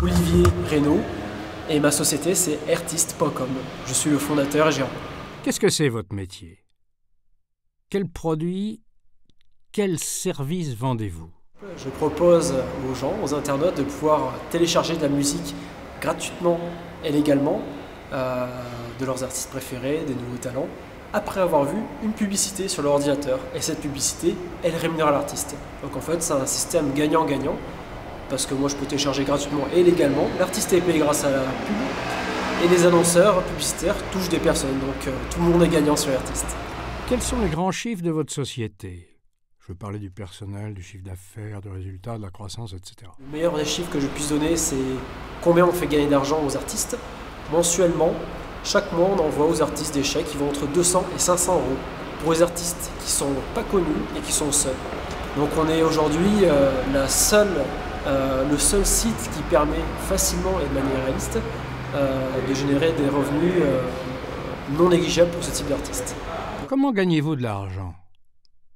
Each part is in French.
Olivier Reynaud et ma société c'est Artist.com. Je suis le fondateur et gérant. Qu'est-ce que c'est votre métier? Quels produits, quels services vendez-vous? Je propose aux gens, aux internautes, de pouvoir télécharger de la musique gratuitement et légalement de leurs artistes préférés, des nouveaux talents, après avoir vu une publicité sur leur ordinateur. Et cette publicité, elle rémunère l'artiste. Donc en fait, c'est un système gagnant-gagnant, parce que moi je peux télécharger gratuitement et légalement, l'artiste est payé grâce à la pub, et les annonceurs publicitaires touchent des personnes, donc tout le monde est gagnant sur l'artiste. Quels sont les grands chiffres de votre société? Je veux parler du personnel, du chiffre d'affaires, du résultat, de la croissance, etc. Le meilleur des chiffres que je puisse donner, c'est combien on fait gagner d'argent aux artistes. Mensuellement, chaque mois, on envoie aux artistes des chèques qui vont entre 200 et 500 euros pour les artistes qui ne sont pas connus et qui sont seuls. Donc on est aujourd'hui le seul site qui permet facilement et de manière réaliste de générer des revenus non négligeables pour ce type d'artistes. Comment gagnez-vous de l'argent?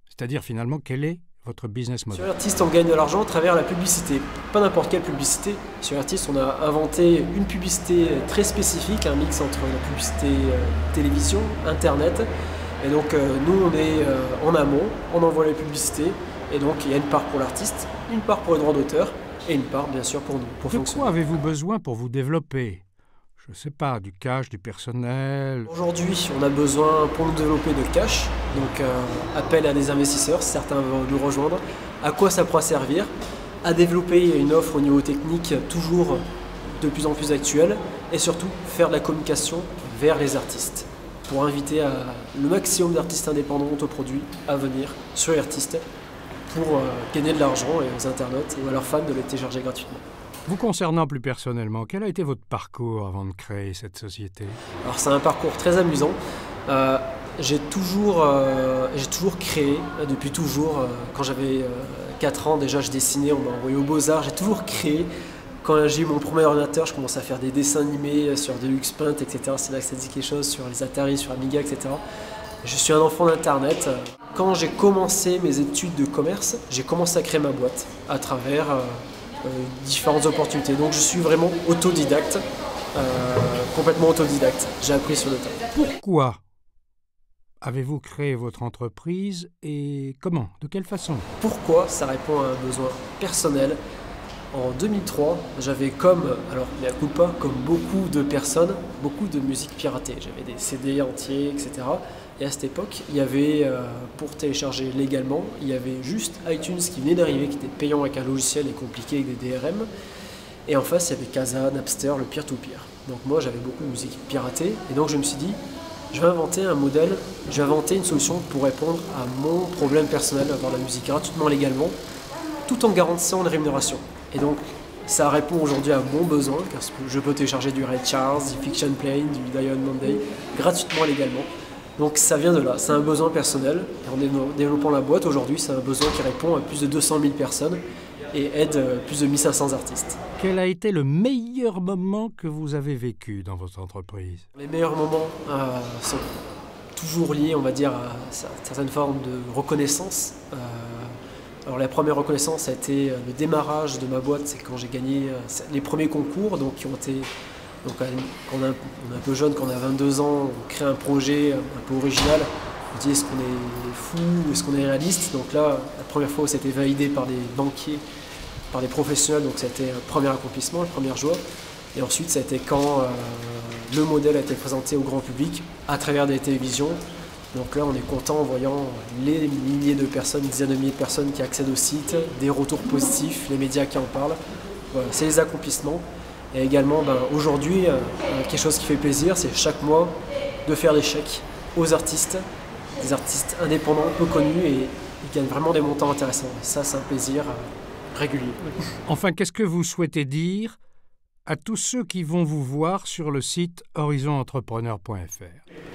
C'est-à-dire finalement, quel est votre business model? Sur Artist, on gagne de l'argent à travers la publicité. Pas n'importe quelle publicité. Sur Artist, on a inventé une publicité très spécifique, un mix entre la publicité télévision, internet. Et donc nous, on est en amont, on envoie les publicités. Et donc il y a une part pour l'artiste, une part pour les droits d'auteur et une part bien sûr pour nous. De quoi avez-vous besoin pour vous développer? Je ne sais pas, du cash, du personnel. Aujourd'hui, on a besoin pour nous développer de cash, donc appel à des investisseurs, certains vont nous rejoindre. À quoi ça pourra servir? À développer une offre au niveau technique toujours de plus en plus actuelle et surtout faire de la communication vers les artistes pour inviter le maximum d'artistes indépendants autoproduits à venir sur Artist pour gagner de l'argent et aux internautes ou à leurs fans de les télécharger gratuitement. Vous concernant plus personnellement, quel a été votre parcours avant de créer cette société? Alors c'est un parcours très amusant. J'ai toujours créé, depuis toujours. Quand j'avais 4 ans déjà, je dessinais, on m'a envoyé aux Beaux-Arts. J'ai toujours créé. Quand j'ai eu mon premier ordinateur, je commençais à faire des dessins animés sur Deluxe Paint, etc. C'est là que ça dit quelque chose sur les Atari, sur Amiga, etc. Je suis un enfant d'Internet. Quand j'ai commencé mes études de commerce, j'ai commencé à créer ma boîte à travers différentes opportunités. Donc je suis vraiment autodidacte, complètement autodidacte. J'ai appris sur le tas. Pourquoi avez-vous créé votre entreprise et comment? De quelle façon? Pourquoi? Ça répond à un besoin personnel. En 2003, j'avais comme beaucoup de personnes, beaucoup de musique piratée. J'avais des CD entiers, etc. Et à cette époque, il y avait, pour télécharger légalement, il y avait juste iTunes qui venait d'arriver, qui était payant avec un logiciel et compliqué avec des DRM. Et en face, il y avait Kazaa, Napster, le peer-to-peer. Donc moi, j'avais beaucoup de musique piratée. Et donc je me suis dit, je vais inventer un modèle, je vais inventer une solution pour répondre à mon problème personnel, avoir la musique gratuitement, légalement, tout en garantissant une rémunération. Et donc, ça répond aujourd'hui à mon besoin, car je peux télécharger du Ray Charles, du Fiction Plane, du Diamond Monday, gratuitement, légalement. Donc ça vient de là, c'est un besoin personnel. Et en développant la boîte, aujourd'hui, c'est un besoin qui répond à plus de 200 000 personnes et aide plus de 1500 artistes. Quel a été le meilleur moment que vous avez vécu dans votre entreprise? Les meilleurs moments sont toujours liés, on va dire, à certaines formes de reconnaissance. Alors la première reconnaissance a été le démarrage de ma boîte, c'est quand j'ai gagné les premiers concours, donc qui ont été... Donc quand on est un peu jeune, quand on a 22 ans, on crée un projet un peu original. On se dit est-ce qu'on est fou, est-ce qu'on est réaliste? Donc là, la première fois, c'était validé par des banquiers, par des professionnels, donc ça a été un premier accomplissement, la première joie. Et ensuite, ça a été quand le modèle a été présenté au grand public à travers des télévisions. Donc là, on est content en voyant les milliers de personnes, dizaines de milliers de personnes qui accèdent au site, des retours positifs, les médias qui en parlent. Voilà, c'est les accomplissements. Et également, aujourd'hui, quelque chose qui fait plaisir, c'est chaque mois de faire des chèques aux artistes, des artistes indépendants, peu connus, et ils gagnent vraiment des montants intéressants. Et ça, c'est un plaisir régulier. Enfin, qu'est-ce que vous souhaitez dire à tous ceux qui vont vous voir sur le site horizonentrepreneur.fr?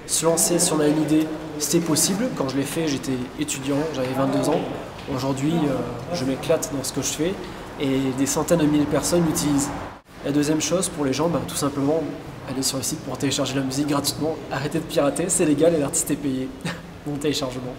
Se lancer, si on a une idée, c'est possible. Quand je l'ai fait, j'étais étudiant, j'avais 22 ans. Aujourd'hui, je m'éclate dans ce que je fais et des centaines de milliers de personnes l'utilisent. La deuxième chose pour les gens, tout simplement, aller sur le site pour télécharger la musique gratuitement. Arrêtez de pirater, c'est légal et l'artiste est payé. Bon téléchargement.